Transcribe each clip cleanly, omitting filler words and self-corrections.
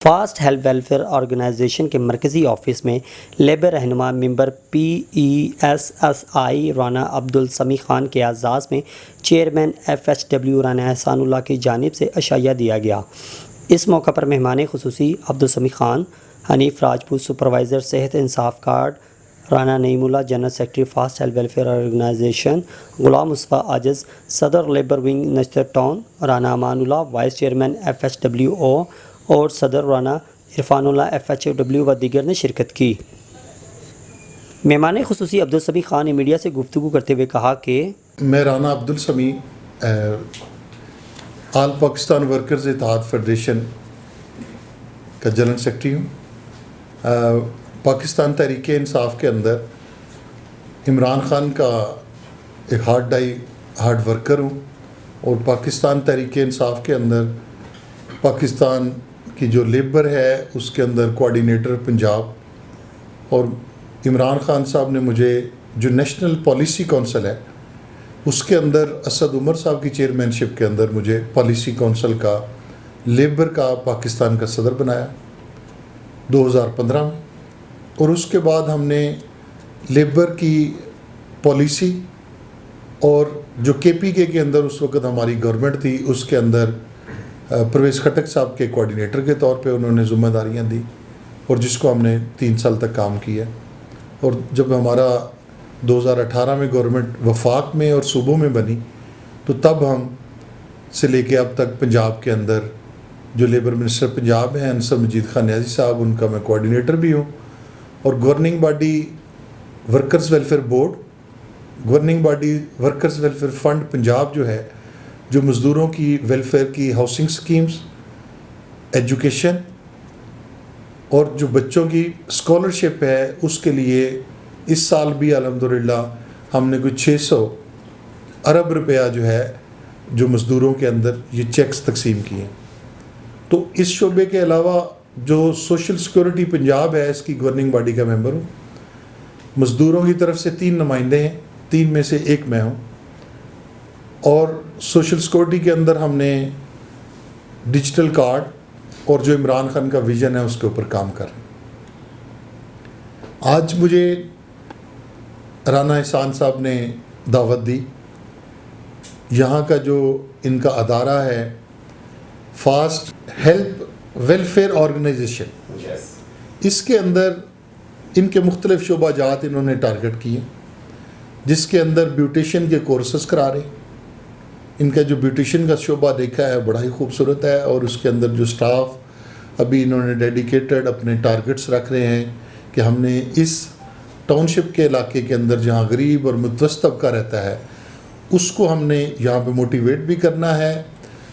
Fast health welfare organization کے مرکزی office میں لیبر رہنما ممبر PESSI رانا عبدالسمیع خان کے اعزاز میں چیئرمین FHW رانا احسان اللہ کی جانب سے عشائیہ دیا گیا۔ اس موقع پر مہمان خصوصی Abdul Sami Khan, Hanif Rajput supervisor Sehat Insaf card, Rana Naeem Ullah general secretary fast health welfare organisation, Ghulam Mustafa Ajiz صدر labour wing Nishtar town, Rana Aman Ullah vice chairman FHWO اور صدر رانا عرفان اللہ FHW و دیگر نے شرکت کی۔ مہمان خصوصی عبدالسمیع خان نے میڈیا سے گفتگو کرتے ہوئے کہا کہ میں رانا عبدالسمیع آل پاکستان ورکرز اتحاد فیڈریشن کا جنرل سیکرٹری ہوں۔ پاکستان تحریک انصاف کے اندر عمران خان کا ایک ہارڈ ورکر ہوں، اور پاکستان تحریک انصاف کے اندر پاکستان کی جو لیبر ہے اس کے اندر کوآرڈینیٹر پنجاب، اور عمران خان صاحب نے مجھے جو نیشنل پالیسی کونسل ہے اس کے اندر اسد عمر صاحب کی چیئرمین شپ کے اندر مجھے پالیسی کونسل کا لیبر کا پاکستان کا صدر بنایا 2015 میں، اور اس کے بعد ہم نے لیبر کی پالیسی اور جو KPK کے اندر اس وقت ہماری گورنمنٹ تھی اس کے اندر پرویز خٹک صاحب کے کوآرڈینیٹر کے طور پہ انہوں نے ذمہ داریاں دی، اور جس کو ہم نے 3 سال تک کام کیا۔ اور جب ہمارا 2018 میں گورنمنٹ وفاق میں اور صوبوں میں بنی تو تب ہم سے لے کے اب تک پنجاب کے اندر جو لیبر منسٹر پنجاب ہیں انصر مجید خان نیازی صاحب، ان کا میں کوآرڈینیٹر بھی ہوں، اور governing body workers welfare board, governing body workers welfare fund Punjab جو ہے، جو مزدوروں کی ویلفیئر کی ہاؤسنگ سکیمز، ایجوکیشن اور جو بچوں کی اسکالرشپ ہے اس کے لیے اس سال بھی الحمدللہ ہم نے کوئی 600 ارب روپیہ جو ہے جو مزدوروں کے اندر یہ چیکس تقسیم کیے۔ تو اس شعبے کے علاوہ جو سوشل سیکورٹی پنجاب ہے اس کی گورننگ باڈی کا ممبر ہوں۔ مزدوروں کی طرف سے 3 نمائندے ہیں، 3 میں سے 1 میں ہوں، اور سوشل سیکورٹی کے اندر ہم نے ڈیجیٹل کارڈ اور جو عمران خان کا ویژن ہے اس کے اوپر کام کر رہے ہیں۔ آج مجھے رانا احسان صاحب نے دعوت دی، یہاں کا جو ان کا ادارہ ہے فاسٹ ہیلتھ ویلفیئر آرگنائزیشن، اس کے اندر ان کے مختلف شعبہ جات انہوں نے ٹارگٹ کیے، جس کے اندر بیوٹیشین کے کورسز کرا رہے ہیں۔ ان کا جو بیوٹیشین کا شعبہ دیکھا ہے بڑا ہی خوبصورت ہے، اور اس کے اندر جو سٹاف ابھی انہوں نے ڈیڈیکیٹڈ اپنے ٹارگٹس رکھ رہے ہیں کہ ہم نے اس ٹاؤن شپ کے علاقے کے اندر جہاں غریب اور متوسط طبقہ رہتا ہے اس کو ہم نے یہاں پہ موٹیویٹ بھی کرنا ہے،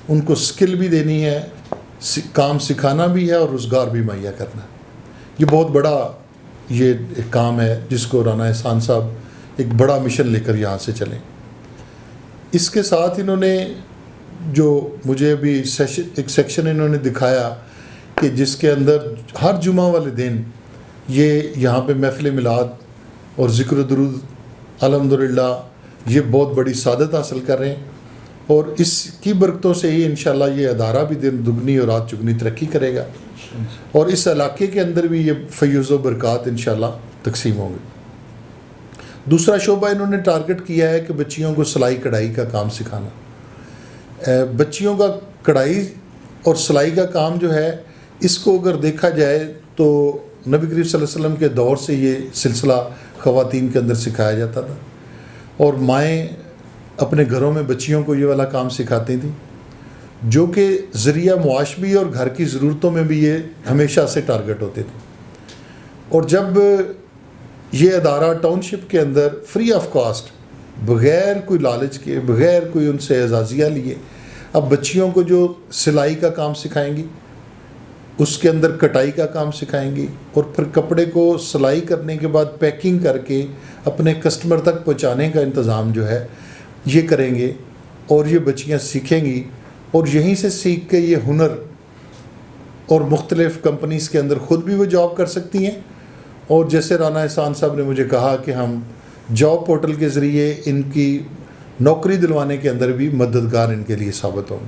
ان کو سکل بھی دینی ہے، کام سکھانا بھی ہے اور روزگار بھی مہیا کرنا ہے۔ یہ بہت بڑا یہ ایک کام ہے جس کو رانا احسان صاحب ایک بڑا مشن لے کر یہاں سے چلیں۔ اس کے ساتھ انہوں نے جو مجھے ابھی ایک سیکشن انہوں نے دکھایا کہ جس کے اندر ہر جمعہ والے دن یہ یہاں پہ محفل میلاد اور ذکر و درود الحمدللہ یہ بہت بڑی سعادت حاصل کر رہے ہیں، اور اس کی برکتوں سے ہی انشاءاللہ یہ ادارہ بھی دن دگنی اور رات چگنی ترقی کرے گا، اور اس علاقے کے اندر بھی یہ فیوز و برکات انشاءاللہ تقسیم ہوں گے۔ دوسرا شعبہ انہوں نے ٹارگٹ کیا ہے کہ بچیوں کو سلائی کڑھائی کا کام سکھانا۔ بچیوں کا کڑھائی اور سلائی کا کام جو ہے اس کو اگر دیکھا جائے تو نبی کریم صلی اللہ علیہ وسلم کے دور سے یہ سلسلہ خواتین کے اندر سکھایا جاتا تھا، اور مائیں اپنے گھروں میں بچیوں کو یہ والا کام سکھاتی تھیں، جو کہ ذریعہ معاش بھی اور گھر کی ضرورتوں میں بھی یہ ہمیشہ سے ٹارگٹ ہوتے تھے۔ اور جب یہ ادارہ ٹاؤن شپ کے اندر فری آف کاسٹ، بغیر کوئی لالچ کے، بغیر کوئی ان سے اعزازیہ لیے، اب بچیوں کو جو سلائی کا کام سکھائیں گی، اس کے اندر کٹائی کا کام سکھائیں گی، اور پھر کپڑے کو سلائی کرنے کے بعد پیکنگ کر کے اپنے کسٹمر تک پہنچانے کا انتظام جو ہے یہ کریں گے، اور یہ بچیاں سیکھیں گی، اور یہیں سے سیکھ کے یہ ہنر اور مختلف کمپنیز کے اندر خود بھی وہ جاب کر سکتی ہیں، اور جیسے رانا احسان صاحب نے مجھے کہا کہ ہم جاب پورٹل کے ذریعے ان کی نوکری دلوانے کے اندر بھی مددگار ان کے لیے ثابت ہوں۔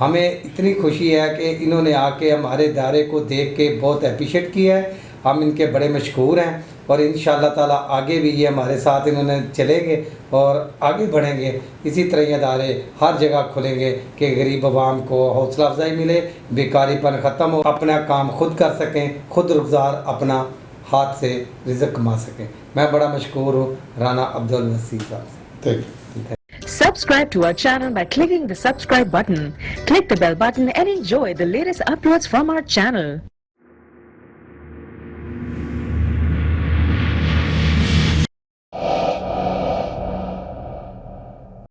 ہمیں اتنی خوشی ہے کہ انہوں نے آ کے ہمارے ادارے کو دیکھ کے بہت اپریشیٹ کیا ہے. ہم ان کے بڑے مشکور ہیں اور انشاءاللہ تعالیٰ آگے بھی یہ ہمارے ساتھ انہوں نے چلیں گے اور آگے بڑھیں گے. اسی طرح یہ ادارے ہر جگہ کھلیں گے کہ غریب عوام کو حوصلہ افزائی ملے, بیکاری پن ختم ہو, اپنا کام خود کر سکیں, خود روزگار اپنا ہاتھ سے رزق کما سکیں. میں بڑا مشکور ہوں رانا عبدالوسی صاحب سے. Thank you. Subscribe to our channel by clicking the subscribe button. Click the bell button and enjoy the latest uploads from our channel.